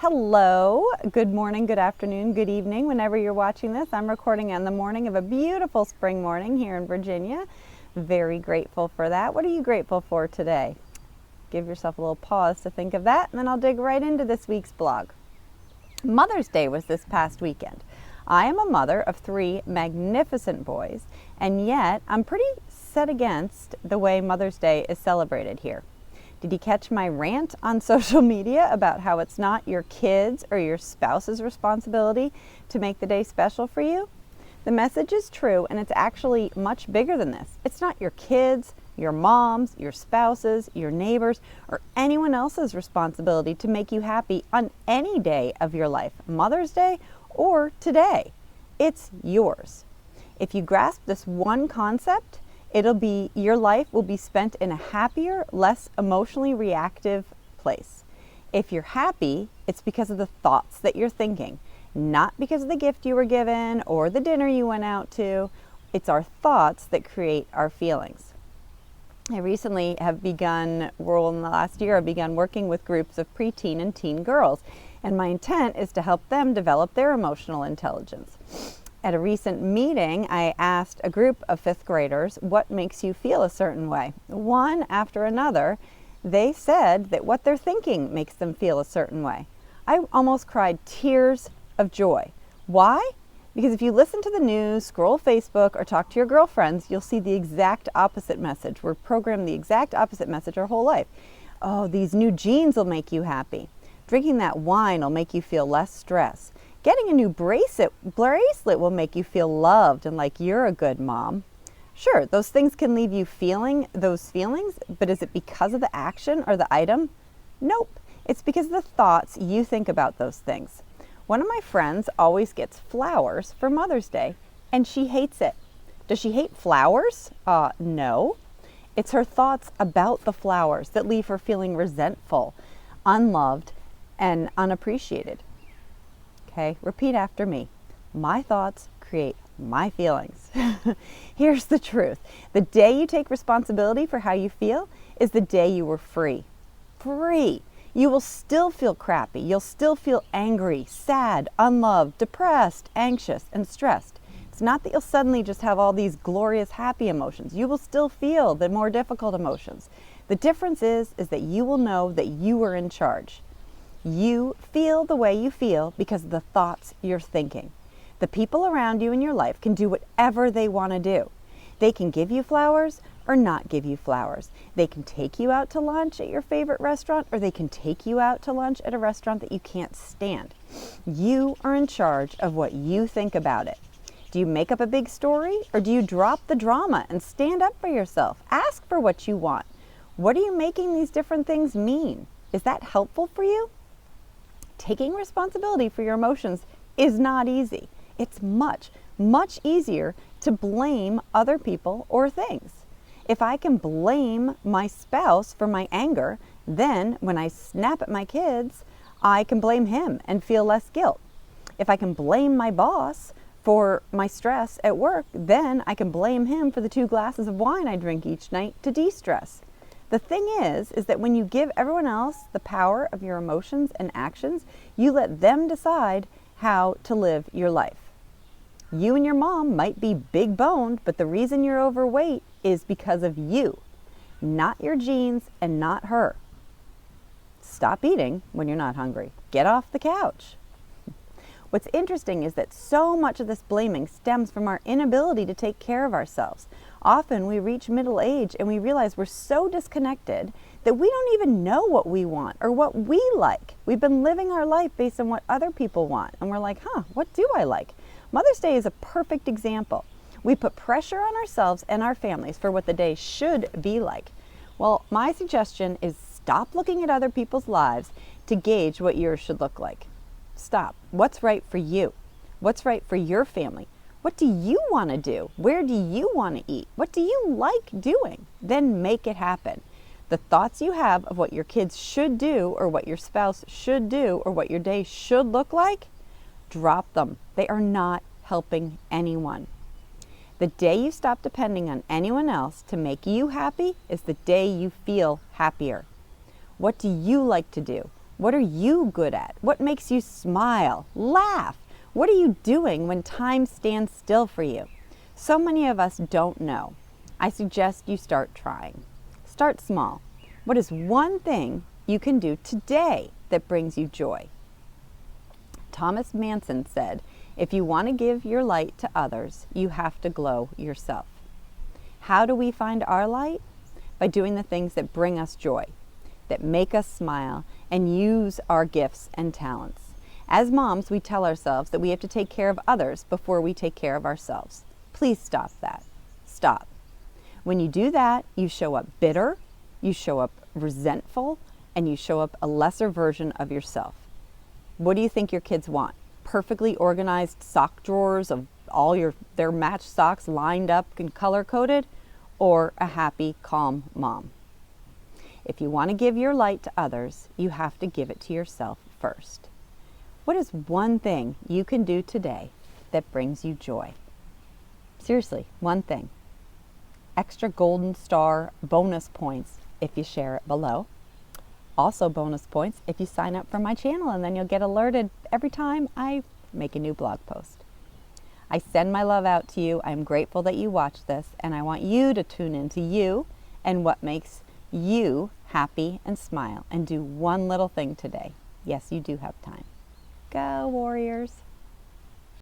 Hello, good morning, good afternoon, good evening, whenever you're watching this. I'm recording on the morning of a beautiful spring morning here in Virginia. Very grateful for that. What are you grateful for today? Give yourself a little pause to think of that, and then I'll dig right into this week's blog. Mother's Day was this past weekend. I am a mother of 3 magnificent boys, and yet I'm pretty set against the way Mother's Day is celebrated here. Did you catch my rant on social media about how it's not your kids or your spouse's responsibility to make the day special for you? The message is true, and it's actually much bigger than this. It's not your kids, your moms, your spouses, your neighbors, or anyone else's responsibility to make you happy on any day of your life, Mother's Day or today. It's yours. If you grasp this one concept, your life will be spent in a happier, less emotionally reactive place. If you're happy, it's because of the thoughts that you're thinking, not because of the gift you were given or the dinner you went out to. It's our thoughts that create our feelings. I recently have begun working with groups of preteen and teen girls, and my intent is to help them develop their emotional intelligence. At a recent meeting, I asked a group of 5th graders, what makes you feel a certain way? One after another, they said that what they're thinking makes them feel a certain way. I almost cried tears of joy. Why? Because if you listen to the news, scroll Facebook, or talk to your girlfriends, you'll see the exact opposite message. We're programmed the exact opposite message our whole life. Oh, these new jeans will make you happy. Drinking that wine will make you feel less stress. Getting a new bracelet will make you feel loved and like you're a good mom. Sure, those things can leave you feeling those feelings, but is it because of the action or the item? Nope, it's because of the thoughts you think about those things. One of my friends always gets flowers for Mother's Day, and she hates it. Does she hate flowers? No. It's her thoughts about the flowers that leave her feeling resentful, unloved, and unappreciated. Okay, repeat after me. My thoughts create my feelings. Here's the truth. The day you take responsibility for how you feel is the day you were free. Free. You will still feel crappy. You'll still feel angry, sad, unloved, depressed, anxious, and stressed. It's not that you'll suddenly just have all these glorious happy emotions. You will still feel the more difficult emotions. The difference is that you will know that you are in charge. You feel the way you feel because of the thoughts you're thinking. The people around you in your life can do whatever they want to do. They can give you flowers or not give you flowers. They can take you out to lunch at your favorite restaurant, or they can take you out to lunch at a restaurant that you can't stand. You are in charge of what you think about it. Do you make up a big story, or do you drop the drama and stand up for yourself? Ask for what you want. What are you making these different things mean? Is that helpful for you? Taking responsibility for your emotions is not easy. It's much, much easier to blame other people or things. If I can blame my spouse for my anger, then when I snap at my kids, I can blame him and feel less guilt. If I can blame my boss for my stress at work, then I can blame him for the 2 glasses of wine I drink each night to de-stress. The thing is that when you give everyone else the power of your emotions and actions, you let them decide how to live your life. You and your mom might be big boned, but the reason you're overweight is because of you, not your genes and not her. Stop eating when you're not hungry. Get off the couch. What's interesting is that so much of this blaming stems from our inability to take care of ourselves. Often we reach middle age and we realize we're so disconnected that we don't even know what we want or what we like. We've been living our life based on what other people want, and we're like, what do I like? Mother's Day is a perfect example. We put pressure on ourselves and our families for what the day should be like. Well, my suggestion is stop looking at other people's lives to gauge what yours should look like. Stop. What's right for you? What's right for your family? What do you want to do? Where do you want to eat? What do you like doing? Then make it happen. The thoughts you have of what your kids should do or what your spouse should do or what your day should look like, drop them. They are not helping anyone. The day you stop depending on anyone else to make you happy is the day you feel happier. What do you like to do? What are you good at? What makes you smile, laugh? What are you doing when time stands still for you? So many of us don't know. I suggest you start trying. Start small. What is one thing you can do today that brings you joy? Thomas Manson said, if you want to give your light to others, you have to glow yourself. How do we find our light? By doing the things that bring us joy, that make us smile, and use our gifts and talents. As moms, we tell ourselves that we have to take care of others before we take care of ourselves. Please stop that. Stop. When you do that, you show up bitter, you show up resentful, and you show up a lesser version of yourself. What do you think your kids want? Perfectly organized sock drawers of all their matched socks lined up and color-coded? Or a happy, calm mom? If you want to give your light to others, you have to give it to yourself first. What is one thing you can do today that brings you joy? Seriously, one thing. Extra golden star bonus points if you share it below. Also bonus points if you sign up for my channel, and then you'll get alerted every time I make a new blog post. I send my love out to you. I'm grateful that you watch this, and I want you to tune into you and what makes you happy and smile, and do one little thing today. Yes, you do have time. Go, warriors.